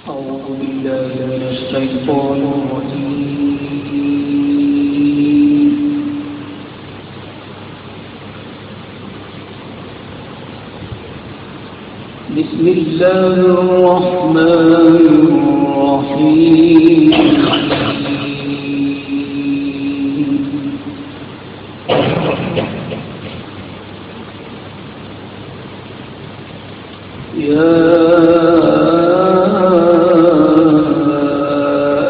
أعوذ بالله من الشيطان الرجيم. بسم الله الرحمن الرحيم. يا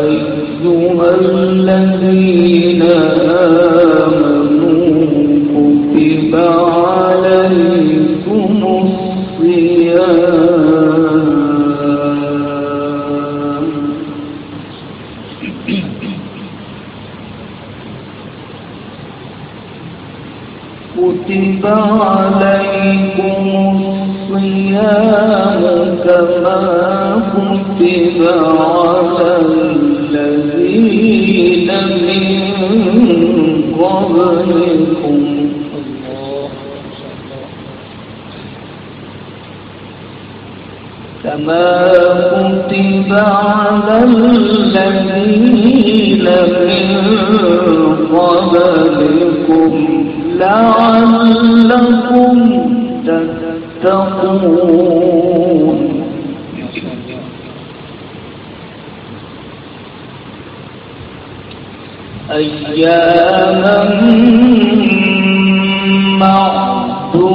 أيها الذين آمنوا كتب عليكم الصيام كتب عليكم الصيام كما كتب على الذين من قبلكم كما كتب على الذين من قبلكم لعلكم تتقون. أياما معدودات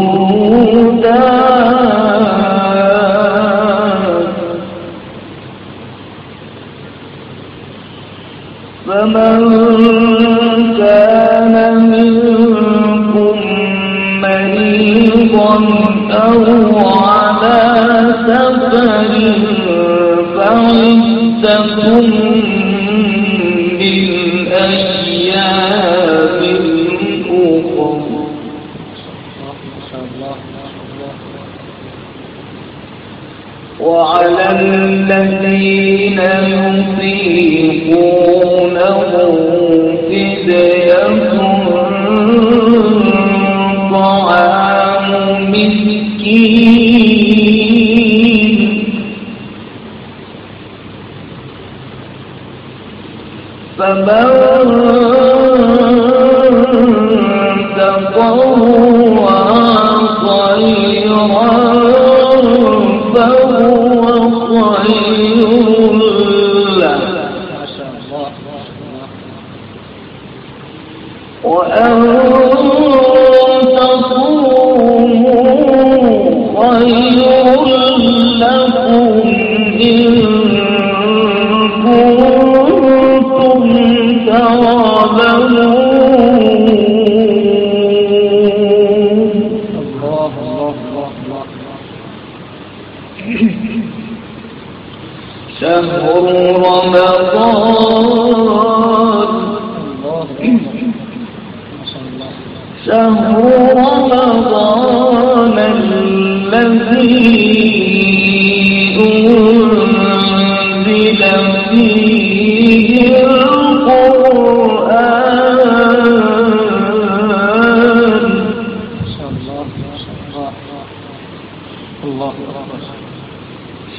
فمن كان منكم مريضا أو على سفر فعدة من أيام أخر وعلى الذين يطيقونه فدية طعام مسكين فمن تطوع خيرا فهو خير له وأن تصوموا خير لكم إن كنتم تعلمون. شهر رمضان الذي أنزل فيه القرآن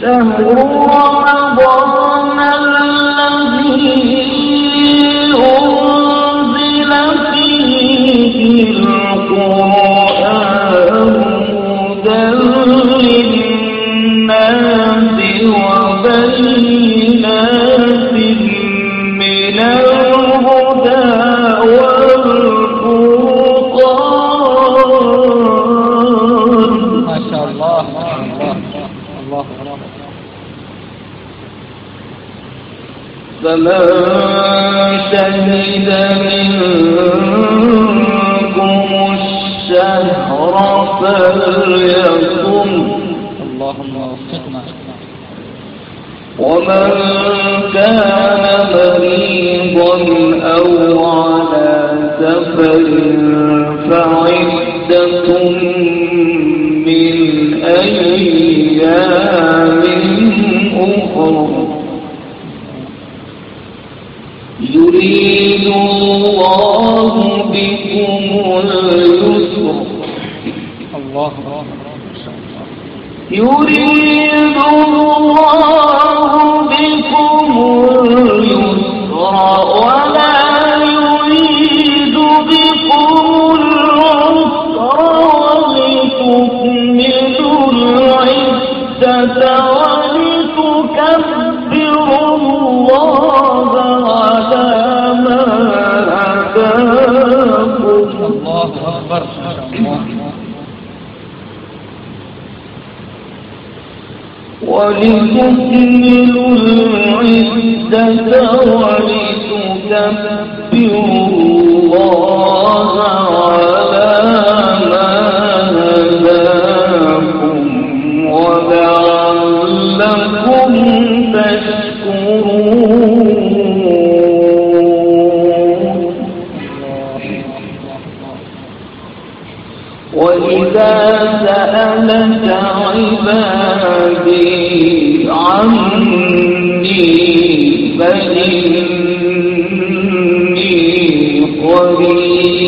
شهر رمضان الذي أنزل فيه القرآن هدى للناس وبينات من الهدى والفرقان. ما شاء الله الله فمن شهد منكم الشهر فليصم اللهم وفقنا ومن كان مريضا أو على سفر فعدة من أيام أخر يريد الله بكم اليسر يريد الله ولتكملوا العدة ولتكبروا الله على ما هداكم ولعلكم تشكرون. وإذا سألك عبادي عني فإني قريب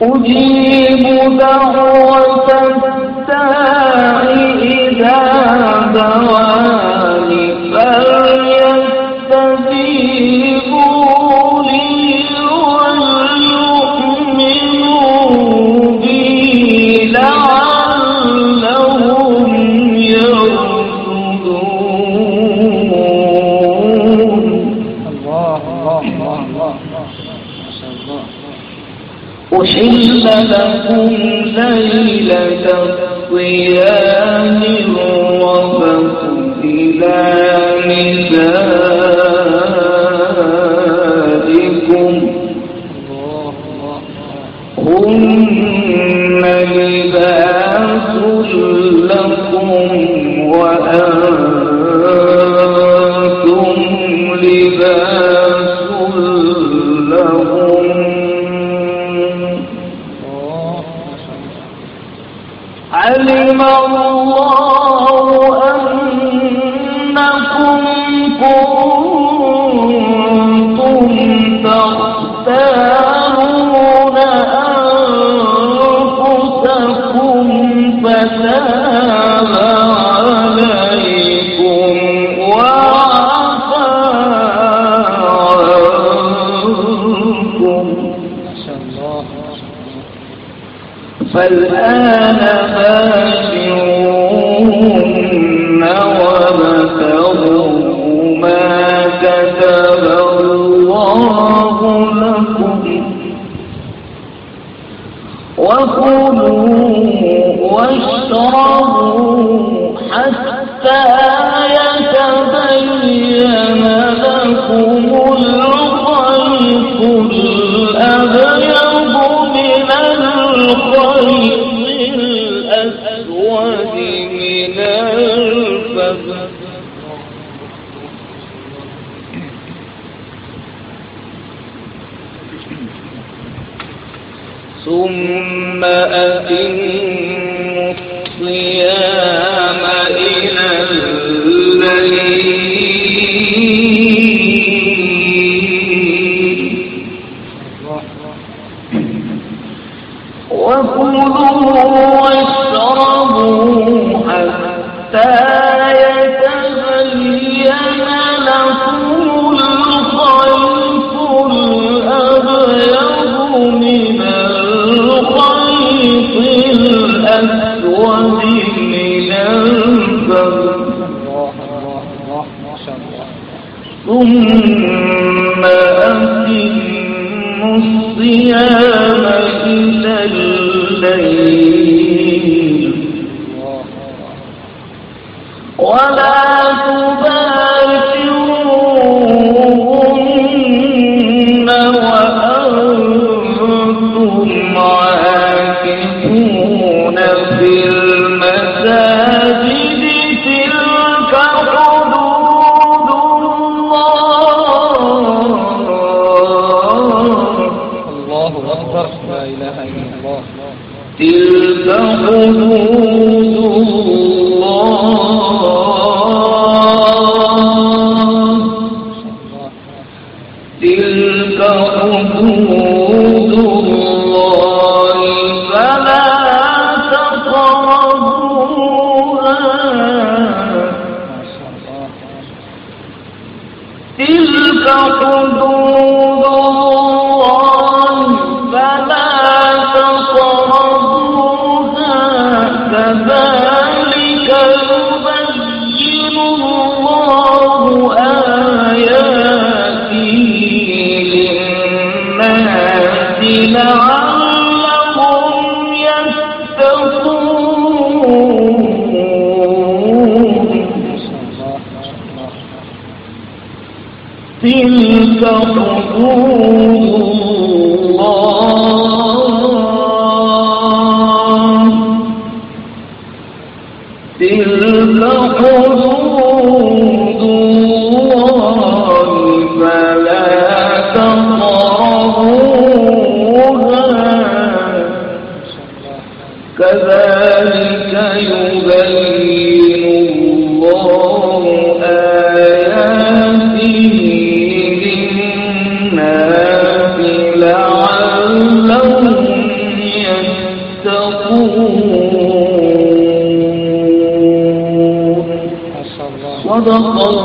أجيب دعوة الداع إذا دعاني فليستجيبوا لي وليؤمنوا بي لعلهم يرشدون. أحل لكم ليلة الصيام الرفث إلى نسائكم هن لباس لكم وأنتم لباس لهم. علم الله أنكم كنتم تختارون أنفسكم فتاب عليكم وعفى عنكم فالآن باشروهن وابتغوا ما كتب الله لكم وكلوا واشربوا حتى يتبين لكم الخيط الأبيض من الخيط الأسود من الفجر ثم أتموا الصيام إلى الليل وكلوا واشربوا حتى يتبين لكم الخيط الأبيض من الخيط الأسود من الفجر ثم أتموا الصيام إلى الليل ولا تباشروهن وأنتم عاكفون في المساجد تلك حدود الله أكبر لا إله إلا الله تلك حدود الله تلك حدود الله فلا تقربوها تلك حدود الله فلا تقربوها كذلك يبين الله آياته تلك حدود الله تلك حدود الله فلا تقربوها كذلك يبين الله آياته للناس لعلهم يتقون. صدق الله